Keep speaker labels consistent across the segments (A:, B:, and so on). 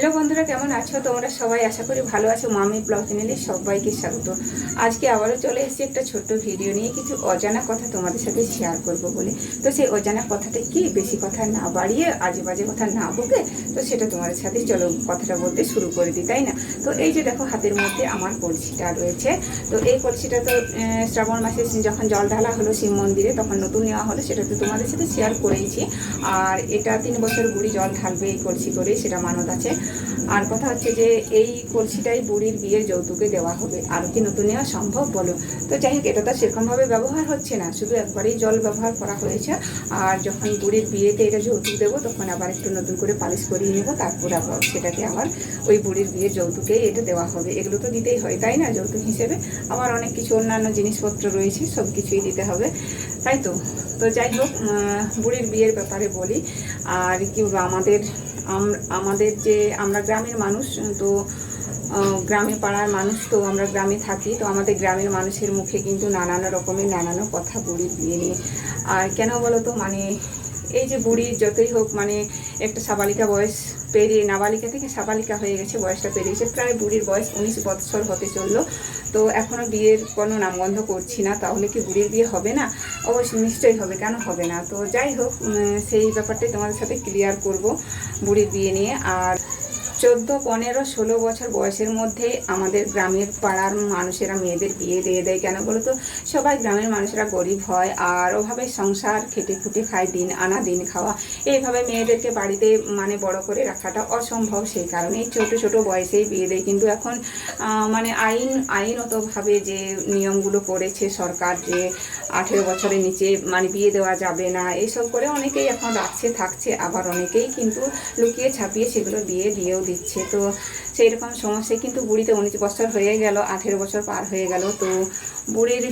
A: Hello বন্ধুরা, কেমন আছো তোমরা সবাই? আশা করি ভালো আছো। মামি ব্লগ চ্যানেলে সবাইকে স্বাগত। আজকে আবারও চলে এসেছি একটা ছোট্ট ভিডিও নিয়ে, কিছু অজানা কথা তোমাদের সাথে শেয়ার করব বলে। তো সেই অজানা কথাটা কি, বেশি কথা না বাড়িয়ে আজে বাজে কথা না বকে, তো সেটা তোমাদের সাথে চলো কথাটা বলতে শুরু করে দিই, তাই না? তো এই যে দেখো, হাতের মধ্যে আমার কলসিটা রয়েছে। তো এই কলসিটা তো শ্রাবণ মাসে যখন জল ঢালা হলো শিব মন্দিরে, তখন নতুন নেওয়া হলো, সেটা তো তোমাদের সাথে শেয়ার করেইছি। আর এটা 3 বছর বুড়ি জল ঢালবে এই কলসি করে, সেটা মানত আছে। আর কথা হচ্ছে যে এই কলসিটাই বুড়ির বিয়ের যৌতুকে দেওয়া হবে। আর কি নতুন নেওয়া সম্ভব বলো? তো যাই হোক, এটা তো সেরকমভাবে ব্যবহার হচ্ছে না, শুধু একবারেই জল ব্যবহার করা হয়েছে। আর যখন বুড়ির বিয়েতে এটা যৌতুক দেবো, তখন আবার একটু নতুন করে পালিশ করিয়ে নেবো, তারপর আবার সেটাকে আবার ওই বুড়ির বিয়ের যৌতুকেই এটা দেওয়া হবে। এগুলো তো দিতেই হয়, তাই না? যৌতুক হিসেবে আবার অনেক কিছু অন্যান্য জিনিসপত্র রয়েছে, সব কিছুই দিতে হবে, তাই তো। তো যাই হোক, বুড়ির বিয়ের ব্যাপারে বলি। আর কি বলবো, আমাদের যে আমরা গ্রামের মানুষ, তো গ্রামে পাড়ার মানুষ, তো আমরা গ্রামে থাকি, তো আমাদের গ্রামের মানুষের মুখে কিন্তু নানান রকমের নানান কথা বুড়ির বিয়ে নিয়ে। আর কেন বলো তো, মানে এই যে বুড়ি যতই হোক, মানে একটা সাবালিকা বয়স পেরিয়ে, নাবালিকা থেকে সাবালিকা হয়ে গেছে, বয়সটা পেরিয়েছে, প্রায় বুড়ির বয়স 19 বৎসর হতে চললো। তো এখনও বিয়ের কোনো নামগন্ধ করছি না, তাহলে কি বুড়ির বিয়ে হবে না? অবশ্যই, নিশ্চয়ই হবে, কেন হবে না? তো যাই হোক, সেই ব্যাপারটাই তোমাদের সাথে ক্লিয়ার করব বুড়ির বিয়ে নিয়ে। আর 14, 15, 16 বছর বয়সের মধ্যে আমাদের গ্রামের পাড়ার মানুষেরা মেয়েদের বিয়ে দিয়ে দেয়। কেন বলো তো? সবাই গ্রামের মানুষেরা গরিব হয়, আর ওভাবে সংসার খেটে খুটে খায়, দিন আনা দিন খাওয়া। এইভাবে মেয়েদেরকে বাড়িতে মানে বড় করে রাখাটা অসম্ভব, সেই কারণেই ছোট ছোট বয়সেই বিয়ে দেয়। কিন্তু এখন মানে আইনতভাবে যে নিয়মগুলো করেছে সরকার, যে 18 বছরের নিচে মানে বিয়ে দেওয়া যাবে না, এইসব করে অনেকেই এখন রাখছে থাকছে, আবার অনেকেই কিন্তু লুকিয়ে ছাপিয়ে সেগুলো দিয়েও দিচ্ছে। তো সেই রকম সমস্যায় কিন্তু বুড়িতে 19 বছর হয়ে গেল, 18 বছর পার হয়ে গেল, তো বুড়ির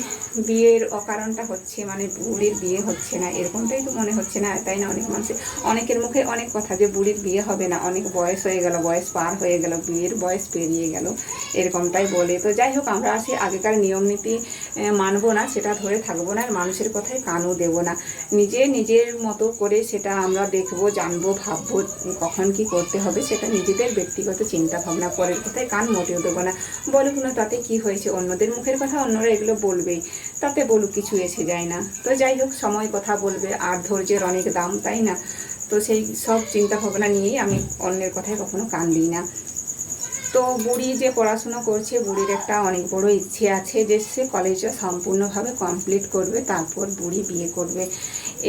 A: বিয়ের অকারণটা হচ্ছে, মানে বুড়ির বিয়ে হচ্ছে না, এরকমটাই তো মনে হচ্ছে না, তাই না? অনেকের মুখে অনেক কথা যে বুড়ির বিয়ে হবে না, অনেক বয়স হয়ে গেল, বয়স পার হয়ে গেল, বিয়ের বয়স পেরিয়ে গেল, এরকমটাই বলে। তো যাই হোক, আমরা আসি আগেকার নিয়ম নীতি মানবো না, সেটা ধরে থাকবো না, আর মানুষের কথায় কানও দেবো না। নিজের মতো করে সেটা আমরা দেখবো, জানবো, ভাববো, কখন কি করতে হবে সেটা নিজেদের ব্যক্তিগত চিন্তা ভাবনা, পরের কথায় কান মোটেও দেবো না। বলুক না, তাতে কি হয়েছে? অন্যদের মুখের কথা অন্যরা এগুলো বলবেই, তাতে বলুক, কিছু এসে যায় না। তো যাই হোক, সময় কথা বলবে, আর ধৈর্যের অনেক দাম, তাই না? তো সেই সব চিন্তা ভাবনা নিয়েই আমি অন্যের কথায় কখনো কান দিই না। তো বুড়ি যে পড়াশুনো করছে, বুড়ির একটা অনেক বড় ইচ্ছে আছে যে সে কলেজটা সম্পূর্ণভাবে কমপ্লিট করবে, তারপর বুড়ি বিয়ে করবে,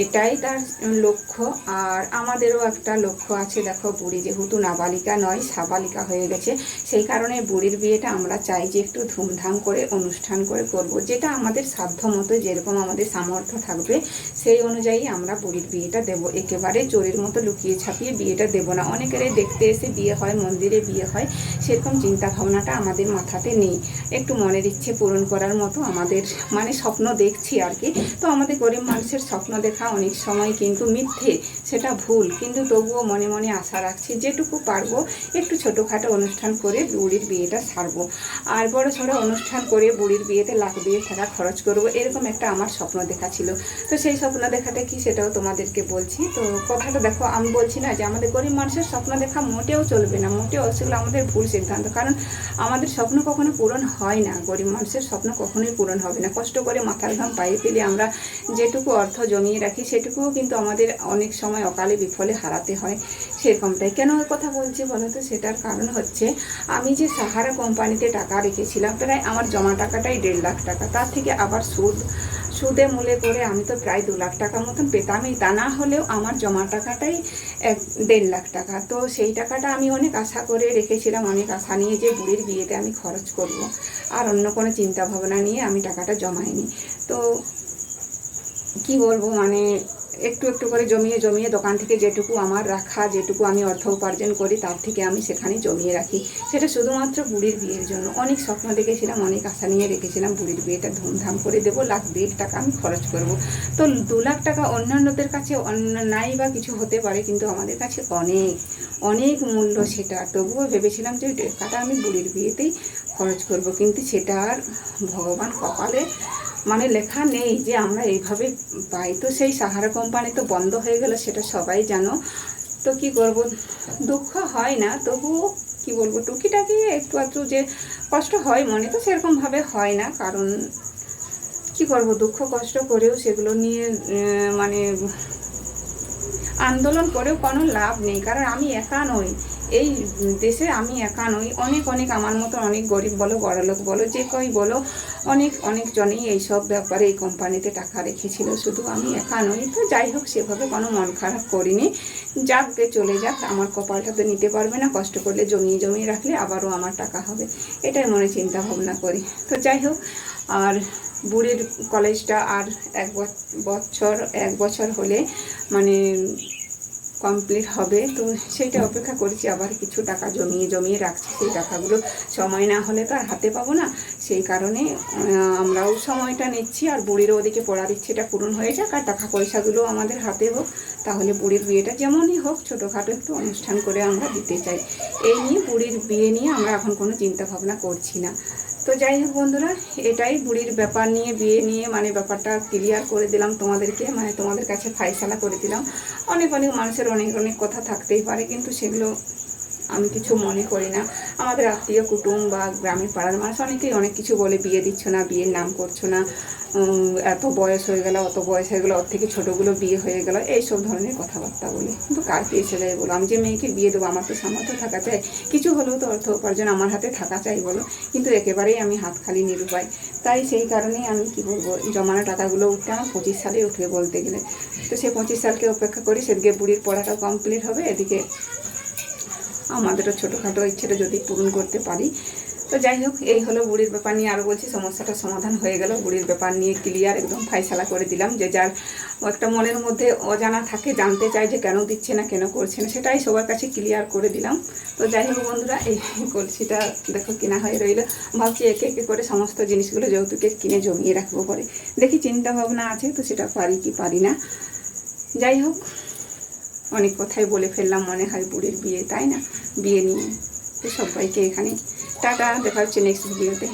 A: এটাই তার লক্ষ্য। আর আমাদেরও একটা লক্ষ্য আছে। দেখো, বুড়ি যেহেতু নাবালিকা নয়, সাবালিকা হয়ে গেছে, সেই কারণে বুড়ির বিয়েটা আমরা চাই যে একটু ধুমধাম করে অনুষ্ঠান করে করব, যেটা আমাদের সাধ্য মতো, যেরকম আমাদের সামর্থ্য থাকবে সেই অনুযায়ী আমরা বুড়ির বিয়েটা দেবো। একেবারে চোরের মতো লুকিয়ে ছাপিয়ে বিয়েটা দেবো না। অনেকেরই দেখতে এসে বিয়ে হয়, মন্দিরে বিয়ে হয়, সেরকম চিন্তা ভাবনাটা আমাদের মাথাতে নেই। একটু মনের ইচ্ছে পূরণ করার মতো আমাদের মানে স্বপ্ন দেখছি আর কি। তো আমাদের গরিব মানুষের স্বপ্ন দেখা অনেক সময় কিন্তু মিথ্যে, সেটা ভুল, কিন্তু তবুও মনে মনে আশা রাখছি যেটুকু পারবো একটু ছোটোখাটো অনুষ্ঠান করে বুড়ির বিয়েটা সারবো। আর বড় সড়ো অনুষ্ঠান করে বুড়ির বিয়েতে লাখ 2 টাকা খরচ করব, এরকম একটা আমার স্বপ্ন দেখা ছিল। তো সেই স্বপ্ন দেখাটা কি, সেটাও তোমাদেরকে বলছি। তো কথাটা দেখো, আমি বলছি না যে আমাদের গরিব মানুষের স্বপ্ন দেখা মোটেও চলবে না, মোটেও, সেগুলো আমাদের ভুল সিদ্ধান্ত। কারণ আমাদের স্বপ্ন কখনো পূরণ হয় না, গরিব মানুষের স্বপ্ন কখনোই পূরণ হবে না। কষ্ট করে মাথার ঘাম পায়ে ফেলে আমরা যেটুকু অর্থ জমিয়ে রাখি, সেটুকুও কিন্তু আমাদের অনেক সময় অকালে বিফলে হারাতে হয়। সেরকমটাই কেন কথা বলছি বলো তো? সেটার কারণ হচ্ছে, আমি যে সাহারা কোম্পানিতে টাকা রেখেছিলাম, প্রায় আমার জমা টাকাটাই 1.5 লাখ টাকা, তার থেকে আবার সুদে মূলে করে আমি তো প্রায় 2 লাখ টাকা মতন পেতামই। তা না হলেও আমার জমা টাকাটাই 1.5 লাখ টাকা। তো সেই টাকাটা আমি অনেক আশা করে রেখেছিলাম, অনেক আশা নিয়ে যে বুড়ির বিয়েতে আমি খরচ করব, আর অন্য কোনো চিন্তা ভাবনা নিয়ে আমি টাকাটা জমাইনি। তো কি বলবো, মানে একটু একটু করে জমিয়ে দোকান থেকে যেটুকু আমার রাখা, যেটুকু আমি অর্থ উপার্জন করি, তার থেকে আমি সেখানে জমিয়ে রাখি, সেটা শুধুমাত্র বুড়ির বিয়ের জন্য। অনেক স্বপ্ন দেখেছিলাম, অনেক আশা নিয়ে রেখেছিলাম, বুড়ির বিয়েটা ধুমধাম করে দেবো, 1.5 লাখ টাকা আমি খরচ করব। তো 2 লাখ টাকা অন্যান্যদের কাছে নাই বা কিছু হতে পারে, কিন্তু আমাদের কাছে অনেক অনেক মূল্য সেটা। তবুও ভেবেছিলাম যে ওই টাকাটা আমি বুড়ির বিয়েতেই খরচ করব, কিন্তু সেটা আর ভগবান কপালে মানে লেখা নেই যে আমরা এইভাবে পাই। তো সেই সাহারা কোম্পানি তো বন্ধ হয়ে গেল, সেটা সবাই জানো। তো কি করব, দুঃখ হয় না, তবুও কি বলবো, টুকিটাকি একটু আধটু যে কষ্ট হয় মনে, তো সেরকমভাবে হয় না। কারণ কি করব, দুঃখ কষ্ট করেও সেগুলো নিয়ে মানে আন্দোলন করেও কোনো লাভ নেই। কারণ আমি একা নই, এই দেশে আমি একা নই, অনেক অনেক আমার মতো অনেক গরিব বলো, বড়লোক বলো, যে কই বলো, অনেকজনই এইসব ব্যাপারে এই কোম্পানিতে টাকা রেখেছিল, শুধু আমি একা নই। তো যাই হোক, সেভাবে কোনো মন খারাপ করিনি। যাক গে চলে যাক, আমার কপালটা তো নিতে পারবে না, কষ্ট করলে জমিয়ে জমিয়ে রাখলে আবারও আমার টাকা হবে, এটাই মনে চিন্তা ভাবনা করি। তো যাই হোক, আর বুড়ির কলেজটা আর এক বছর হলে মানে কমপ্লিট হবে। তো সেইটা অপেক্ষা করছি, আবার কিছু টাকা জমিয়ে রাখছি। সেই টাকাগুলো সময় না হলে তো আর হাতে পাবো না, সেই কারণে আমরাও সময়টা নিচ্ছি। আর বুড়িরও ওদিকে পড়ার ইচ্ছেটা পূরণ হয়ে যাক, আর টাকা পয়সাগুলো আমাদের হাতে হোক, তাহলে বুড়ির বিয়েটা যেমনই হোক ছোটোখাটো একটু অনুষ্ঠান করে আমরা দিতে চাই। এই নিয়ে বুড়ির বিয়ে নিয়ে আমরা এখন কোনো চিন্তা ভাবনা করছি না। তো যাই হোক বন্ধুরা, এটাই বুড়ির ব্যাপার নিয়ে, বিয়ে নিয়ে মানে ব্যাপারটা ক্লিয়ার করে দিলাম তোমাদেরকে, মানে তোমাদের কাছে ফাইসালা করে দিলাম। অনেক মানুষের অনেক কথা থাকতেই পারে, কিন্তু সেগুলো আমি কিছু মনে করি না। আমাদের আত্মীয় কুটুম বা গ্রামের পাড়ার মানুষ অনেকেই অনেক কিছু বলে, বিয়ে দিচ্ছ না, বিয়ের নাম করছো না, এত বয়স হয়ে গেল, অত বয়স হয়ে গেলো, ওর থেকে ছোটোগুলো বিয়ে হয়ে গেল, এইসব ধরনের কথাবার্তা বলি। কিন্তু কার কি এসে যায় বলো, আমি যে মেয়েকে বিয়ে দেবো, আমার তো সামর্থ্য থাকা চাই, কিছু হলেও তো অর্থ উপার্জন আমার হাতে থাকা চাই বলো। কিন্তু একেবারেই আমি হাত খালি নিরুপায়। তাই সেই কারণেই আমি কি বলবো, জমানো টাকাগুলো উঠতে আমার 25 সালে উঠবে বলতে গেলে। তো সেই 25 সালকে অপেক্ষা করি, সেদিকে বুড়ির পড়াটাও কমপ্লিট হবে, এদিকে আমাদেরও ছোটোখাটো ইচ্ছেটা যদি পূরণ করতে পারি। তো যাই হোক, এই হলো বুড়ির ব্যাপার নিয়ে। আরও বলছি, সমস্যাটা সমাধান হয়ে গেল, বুড়ির ব্যাপার নিয়ে ক্লিয়ার, একদম ফাইসালা করে দিলাম। যে যার একটা মনের মধ্যে অজানা থাকে, জানতে চায় যে কেন দিচ্ছে না, কেন করছে না, সেটাই সবার কাছে ক্লিয়ার করে দিলাম। তো যাই হোক বন্ধুরা, এই কলসিটা দেখো কেনা হয়ে রইল। ভাবছি একে একে করে সমস্ত জিনিসগুলো যৌতুকে কিনে জমিয়ে রাখবো পরে, দেখি চিন্তা ভাবনা আছে, তো সেটা পারি কি পারি না। যাই হোক, অনেক কথাই বলে ফেললাম মনে হয় বুড়ির বিয়ে, তাই না, বিয়ে নিয়ে। তো সবাইকে এখানে টাটা, দেখা হচ্ছে নেক্সট ভিডিওতে।